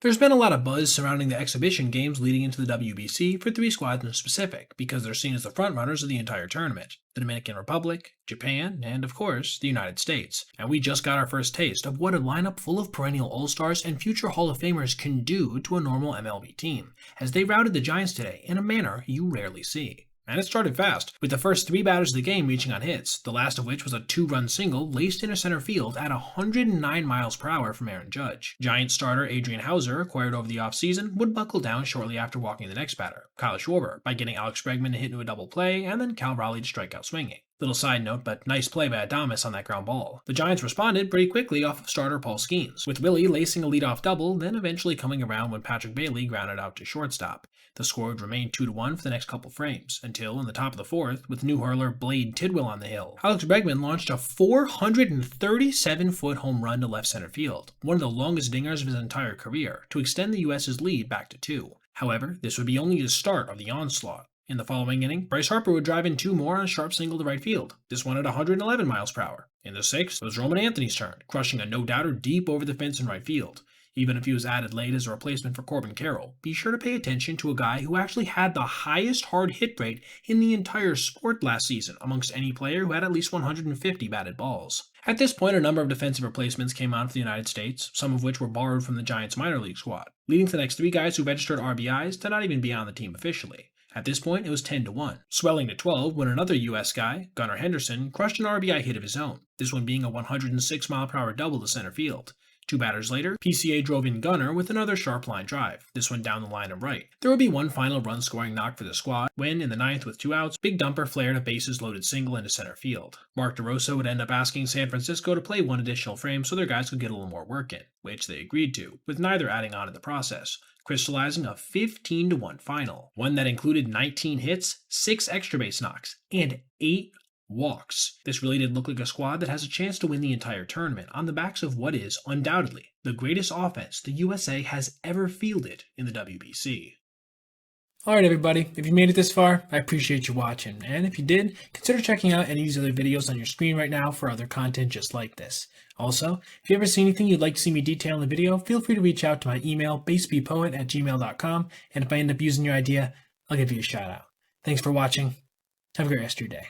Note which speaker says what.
Speaker 1: There's been a lot of buzz surrounding the exhibition games leading into the WBC for three squads in specific, because they're seen as the frontrunners of the entire tournament: the Dominican Republic, Japan, and of course, the United States. And we just got our first taste of what a lineup full of perennial All-Stars and future Hall of Famers can do to a normal MLB team, as they routed the Giants today in a manner you rarely see. And it started fast, with the first three batters of the game reaching on hits, the last of which was a two-run single laced into center field at 109 miles per hour from Aaron Judge. Giants starter Adrian Hauser, acquired over the offseason, would buckle down shortly after walking the next batter, Kyle Schwarber, by getting Alex Bregman to hit into a double play and then Cal Raleigh to strike out swinging. Little side note, but nice play by Adames on that ground ball. The Giants responded pretty quickly off of starter Paul Skeens, with Willie lacing a leadoff double, then eventually coming around when Patrick Bailey grounded out to shortstop. The score would remain 2-1 for the next couple frames, until in the top of the fourth, with new hurler Blade Tidwell on the hill, Alex Bregman launched a 437-foot home run to left center field, one of the longest dingers of his entire career, to extend the U.S.'s lead back to 2. However, this would be only the start of the onslaught. In the following inning, Bryce Harper would drive in two more on a sharp single to right field, this one at 111 miles per hour. In the sixth, it was Roman Anthony's turn, crushing a no-doubter deep over the fence in right field. Even if he was added late as a replacement for Corbin Carroll, be sure to pay attention to a guy who actually had the highest hard hit rate in the entire sport last season amongst any player who had at least 150 batted balls. At this point, a number of defensive replacements came on for the United States, some of which were borrowed from the Giants minor league squad, leading to the next three guys who registered RBIs to not even be on the team officially. At this point, it was 10-1, swelling to 12 when another U.S. guy, Gunnar Henderson, crushed an RBI hit of his own, this one being a 106-mile-per-hour double to center field. Two batters later, PCA drove in Gunnar with another sharp line drive, this one down the line and right. There would be one final run-scoring knock for the squad when, in the ninth with two outs, Big Dumper flared a bases-loaded single into center field. Mark DeRosa would end up asking San Francisco to play one additional frame so their guys could get a little more work in, which they agreed to, with neither adding on in the process, crystallizing a 15-1 final, one that included 19 hits, 6 extra base knocks, and 8 walks. This really did look like a squad that has a chance to win the entire tournament on the backs of what is, undoubtedly, the greatest offense the USA has ever fielded in the WBC. Alright everybody, if you made it this far, I appreciate you watching, and if you did, consider checking out any of these other videos on your screen right now for other content just like this. Also, if you ever see anything you'd like to see me detail in the video, feel free to reach out to my email, basebpoet@gmail.com, and if I end up using your idea, I'll give you a shout out. Thanks for watching. Have a great rest of your day.